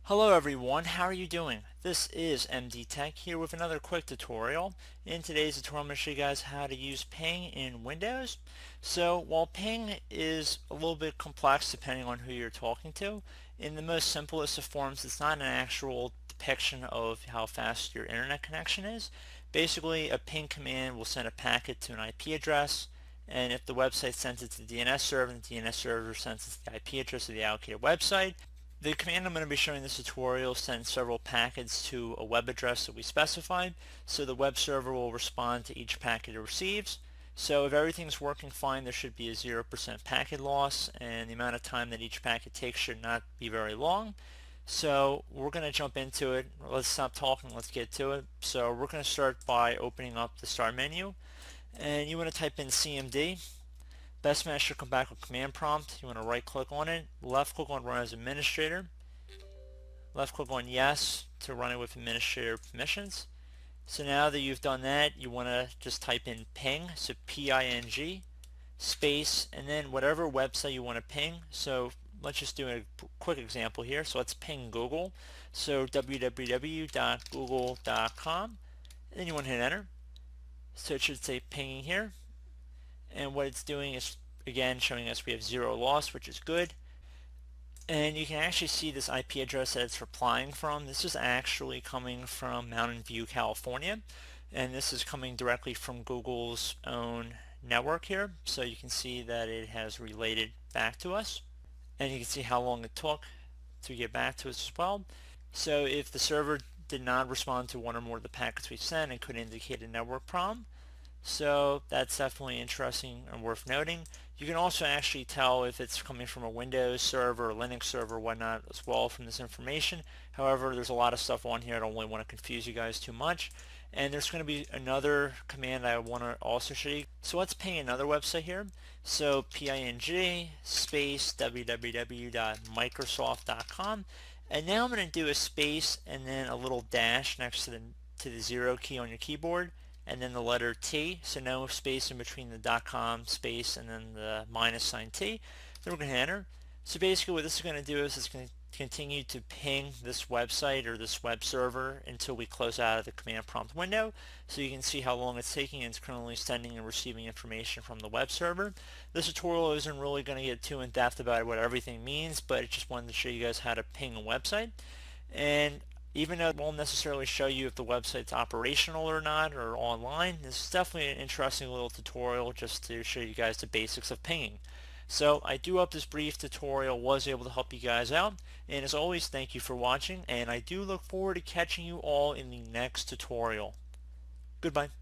Hello everyone, how are you doing? This is MD Tech here with another quick tutorial. In today's tutorial I'm going to show you guys how to use ping in Windows. So while ping is a little bit complex depending on who you're talking to, in the most simplest of forms it's not an actual depiction of how fast your internet connection is. Basically a ping command will send a packet to an IP address, and if the website sends it to the DNS server and the DNS server sends it to the IP address of the allocated website, the command I'm going to be showing in this tutorial sends several packets to a web address that we specified, so the web server will respond to each packet it receives. So if everything's working fine, there should be a 0% packet loss, and the amount of time that each packet takes should not be very long. So we're going to jump into it. Let's stop talking, let's get to it. So we're going to start by opening up the start menu, and you want to type in CMD. Best match should come back with command prompt. You want to right click on it, left click on run as administrator, left click on yes to run it with administrator permissions. So now that you've done that, you want to just type in ping, so P-I-N-G, space, and then whatever website you want to ping. So let's just do a quick example here. So let's ping Google. So www.google.com, and then you want to hit enter. So it should say pinging here. And what it's doing is again showing us we have zero loss, which is good. And you can actually see this IP address that it's replying from. This is actually coming from Mountain View, California, and this is coming directly from Google's own network here. So you can see that it has related back to us, and you can see how long it took to get back to us as well. So if the server did not respond to one or more of the packets we sent, it could indicate a network problem. So that's definitely interesting and worth noting. You can also actually tell if it's coming from a Windows server or Linux server or whatnot as well from this information. However, there's a lot of stuff on here. I don't really want to confuse you guys too much. And there's going to be another command I want to also show you. So let's ping another website here. So ping space www.microsoft.com. And now I'm going to do a space and then a little dash next to the 0 key on your keyboard, and then the letter T, so no space in between the .com space and then the minus sign T. Then we're going to enter. So basically what this is going to do is it's going to continue to ping this website or this web server until we close out of the command prompt window. So you can see how long it's taking, and it's currently sending and receiving information from the web server. This tutorial isn't really going to get too in depth about what everything means, but I just wanted to show you guys how to ping a website. And even though it won't necessarily show you if the website's operational or not or online, this is definitely an interesting little tutorial just to show you guys the basics of pinging. So I do hope this brief tutorial was able to help you guys out, and as always, thank you for watching, and I do look forward to catching you all in the next tutorial. Goodbye.